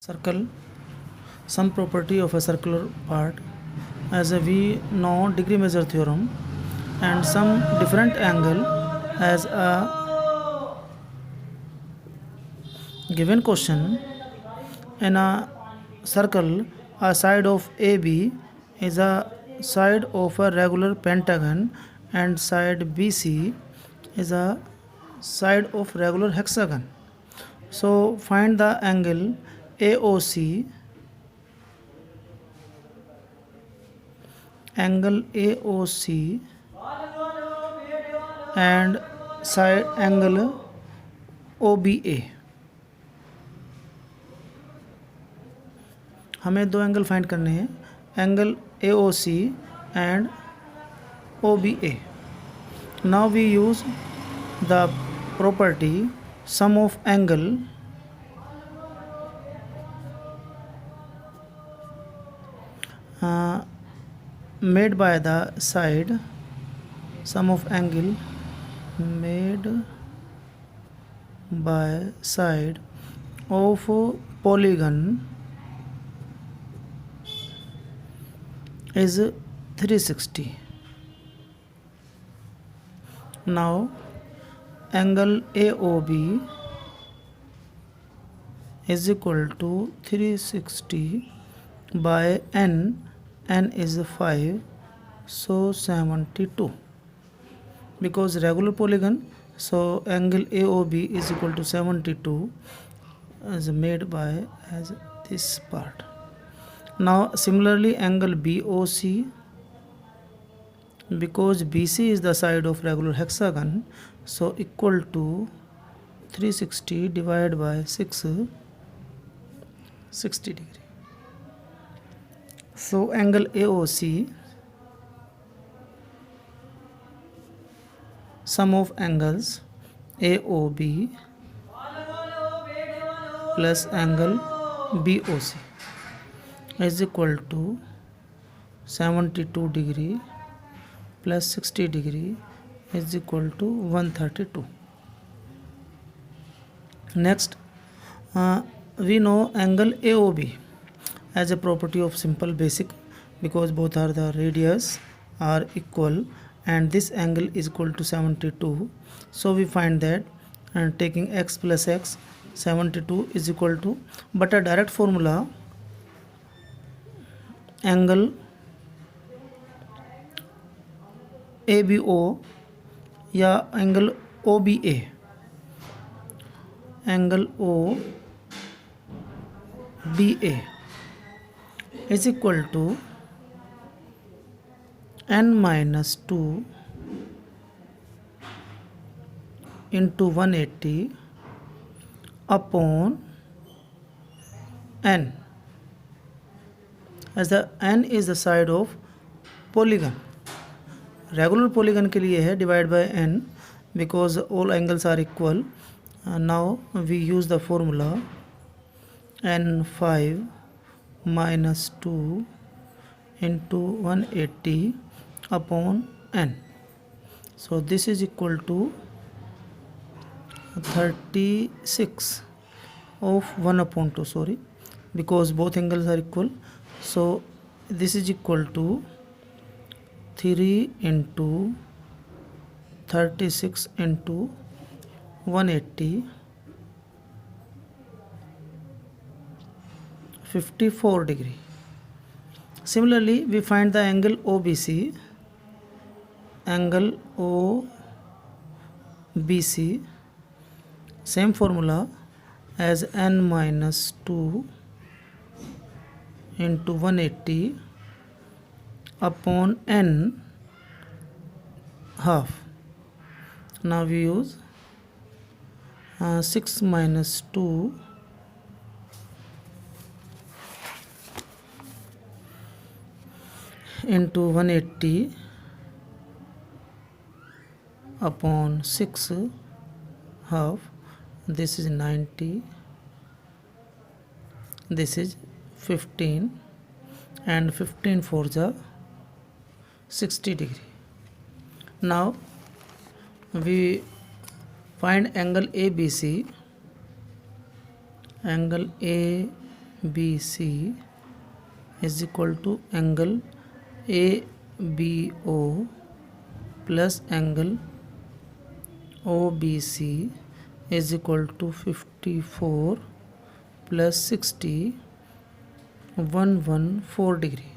Circle, some property of a circular part, as we know degree measure theorem, and some different angle as a given question. In a circle, a side of AB is a side of a regular pentagon and side BC is a side of regular hexagon. So find the angle AOC, and side angle OBA. हमें दो angle find करने हैं, angle AOC and OBA. Now we use the property sum of angle made by the side, sum of angle made by side of polygon is 360. Now angle AOB is equal to 360 by n is 5, so 72. Because regular polygon, so angle AOB is equal to 72 is made by as this part. Now similarly angle BOC, because BC is the side of regular hexagon, so equal to 360 divided by 6, 60 degree. So angle AOC, sum of angles AOB plus angle BOC is equal to 72 degree plus 60 degree is equal to 132. Next, we know angle AOB as a property of simple basic, because both are the radius are equal and this angle is equal to 72. So we find that and taking x plus x, 72 is equal to, but a direct formula angle ABO या angle OBA, angle OBA is equal to n minus 2 into 180 upon n, as the n is the side of polygon. Regular polygon के लिए है divided by n, because all angles are equal. Now we use the formula n5 minus 2 into 180 upon n. So this is equal to 36 of 1 upon 2, sorry, because both angles are equal. So this is equal to 3 into 36 into 180, 54 degree. Similarly, we find the angle OBC, angle OBC, same formula as n minus 2 into 180 upon n half. Now we use 6 minus 2 into 180 upon 6 half. This is 90, this is 15, and 15 for the 60 degree. Now we find angle ABC, angle ABC BC is equal to angle ABO plus angle OBC is equal to 54 plus 60, 114 degree.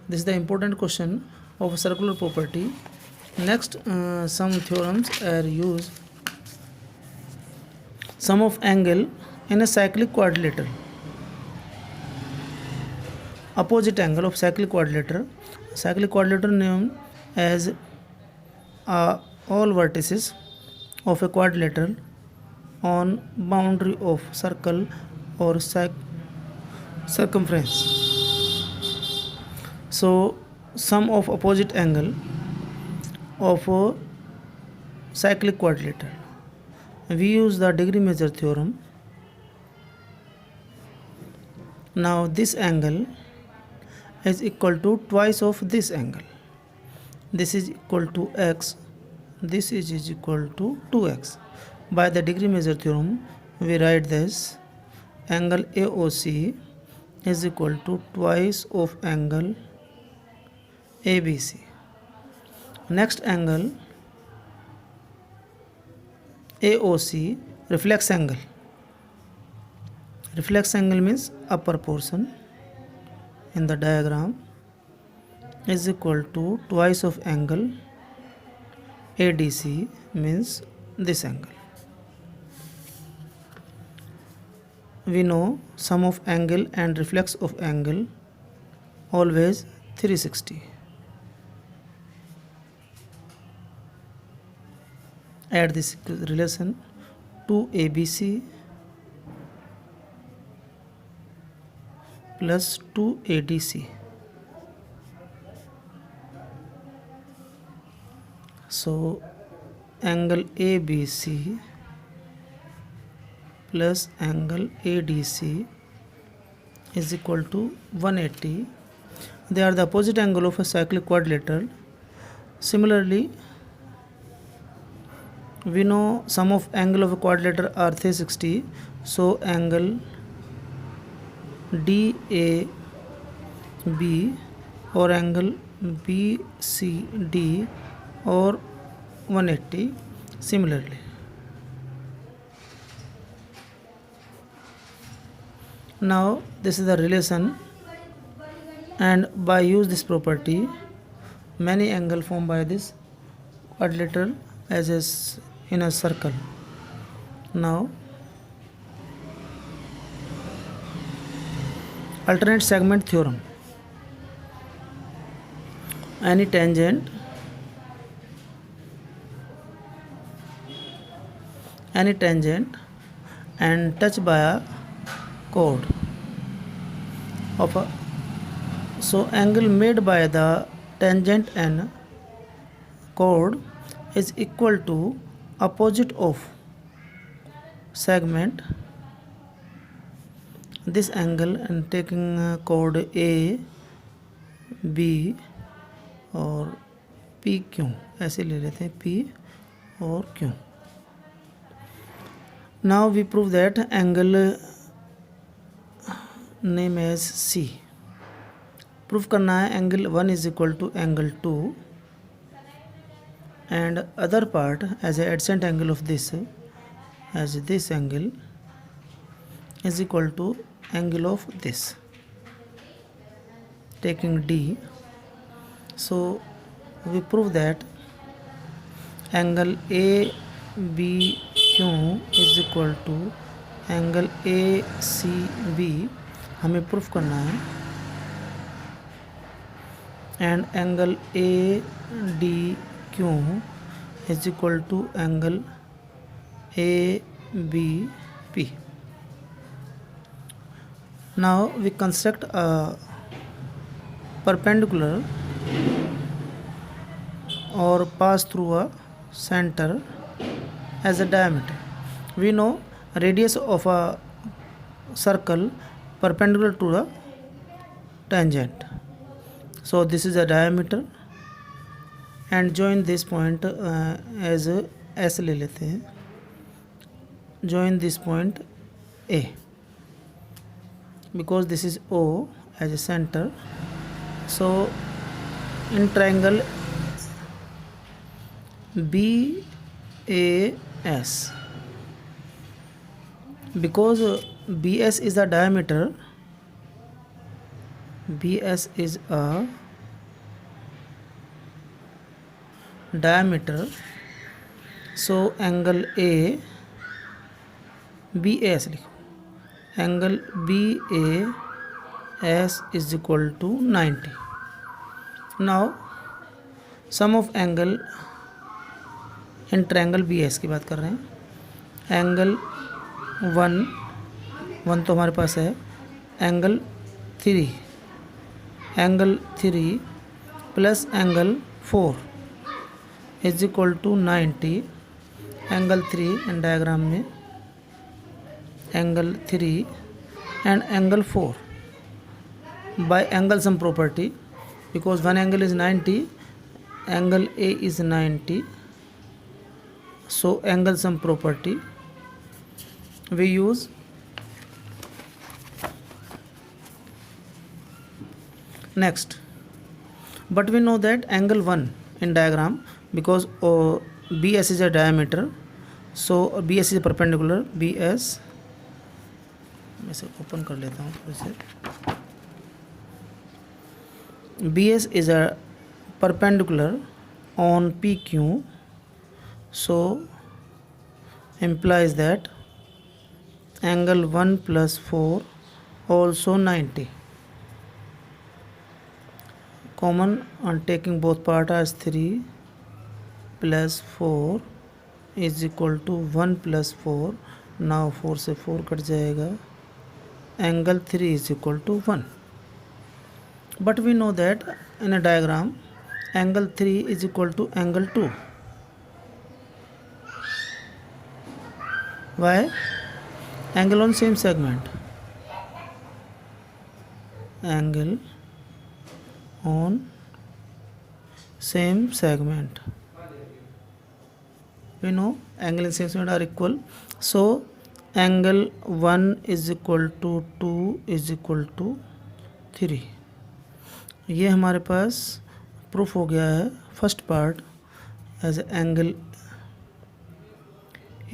This is the important question of circular property. Next, some theorems are used. Sum of angle in a cyclic quadrilateral. Opposite angle of cyclic quadrilateral. Cyclic quadrilateral known as all vertices of a quadrilateral on boundary of circle or circumference. So sum of opposite angle of a cyclic quadrilateral. We use the degree measure theorem. Now this angle is equal to twice of this angle. This is equal to x. This is equal to 2x. By the degree measure theorem, we write this: angle AOC is equal to twice of angle ABC. Next angle AOC, reflex angle. Reflex angle means upper portion in the diagram is equal to twice of angle ADC, means this angle. We know sum of angle and reflex of angle always 360. Add this relation: 2ABC plus 2ADC. So angle ABC plus angle ADC is equal to 180. They are the opposite angle of a cyclic quadrilateral. Similarly, we know sum of angle of a quadrilateral are 360. So angle DAB or angle BCD or 180 similarly. Now this is the relation, and by use this property, many angle formed by this quadrilateral as is in a circle. Now alternate segment theorem. Any tangent and touched by a chord of a, so angle made by the tangent and chord is equal to opposite of segment this angle, and taking chord A, B और P Q, ऐसे ले लेते हैं P और Q. Now we prove that angle name as C. Proof करना है angle 1 is equal to angle 2 and other part as a adjacent angle of this, as this angle is equal to angle of this, taking D. So we prove that angle ABQ is equal to angle ACB, हमें proof करना है, and angle ADQ is equal to angle ABP. Now we construct a perpendicular or pass through a center as a diameter. We know radius of a circle perpendicular to the tangent. So this is a diameter and join this point as a S ले लेते हैं. Join this point A. because this is O as a center. So in triangle BAS, because BS is the diameter, BS is a diameter, so angle A BAS लिखो, angle BAS is equal to 90. Now sum of angle in triangle BS की बात कर रहे हैं, angle 1 तो हमारे पास है, angle 3 plus angle 4 is equal to 90. Angle 3 in diagram में angle 3 and angle 4 by angle sum property, because one angle is 90, angle A is 90. So angle sum property we use. Next, but we know that angle 1 in diagram, because BS is a diameter, so BS is a perpendicular. BS मैं इसे open कर लेता हूँ थोड़े से. BS is a perpendicular on PQ, so implies that angle 1 plus 4 also 90. Common on taking both part as 3 plus 4 is equal to 1 plus 4. Now 4 से 4 cut जाएगा, angle 3 is equal to 1. But we know that in a diagram angle 3 is equal to angle 2. Why? Angle on same segment, angle on same segment, we know angle in same segment are equal, so angle 1 is equal to 2 is equal to 3. ये हमारे पास proof हो गया है first part as angle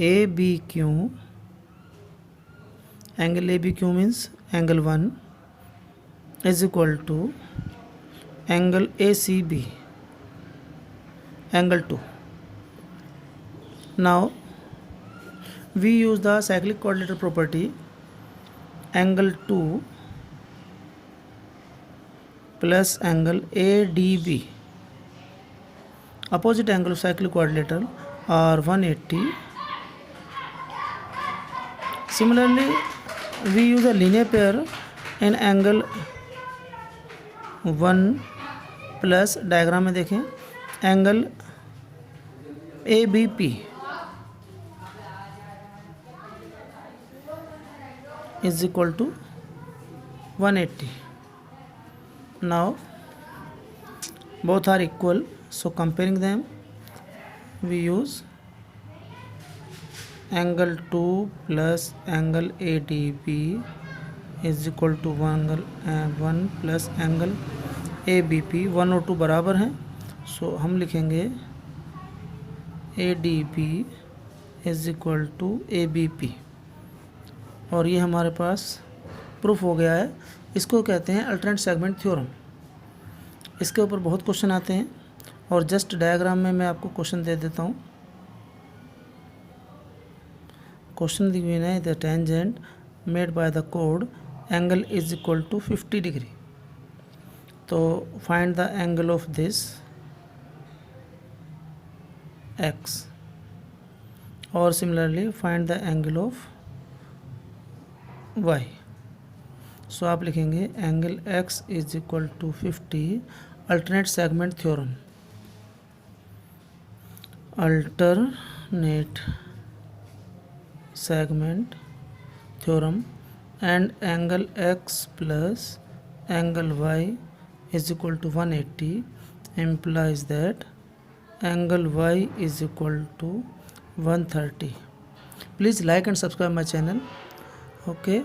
ABQ. Angle ABQ means angle 1 is equal to angle ACB, angle 2. Now we use the cyclic quadrilateral property, angle 2 plus angle ADB, opposite angle of cyclic quadrilateral are 180. Similarly we use a linear pair in angle 1 plus, diagram में देखें, angle ABP is equal to 180. Now both are equal, so comparing them we use angle 2 plus angle ADB is equal to angle 1 plus angle ABP. 1 और 2 बराबर हैं, सो हम लिखेंगे ADB is equal to ABP. और ये हमारे पास प्रूफ हो गया है. इसको कहते हैं अल्टरनेट सेगमेंट थ्योरम. इसके ऊपर बहुत क्वेश्चन आते हैं और जस्ट डायग्राम में मैं आपको क्वेश्चन दे देता हूँ. क्वेश्चन गिवन है, the tangent made by the कोड angle is equal to 50 degree. तो find the angle of this x, और similarly find the angle of y. So आप लिखेंगे angle x is equal to 50, alternate segment theorem, alternate segment theorem, and angle x plus angle y is equal to 180 implies that angle y is equal to 130. Please like and subscribe my channel. Okay.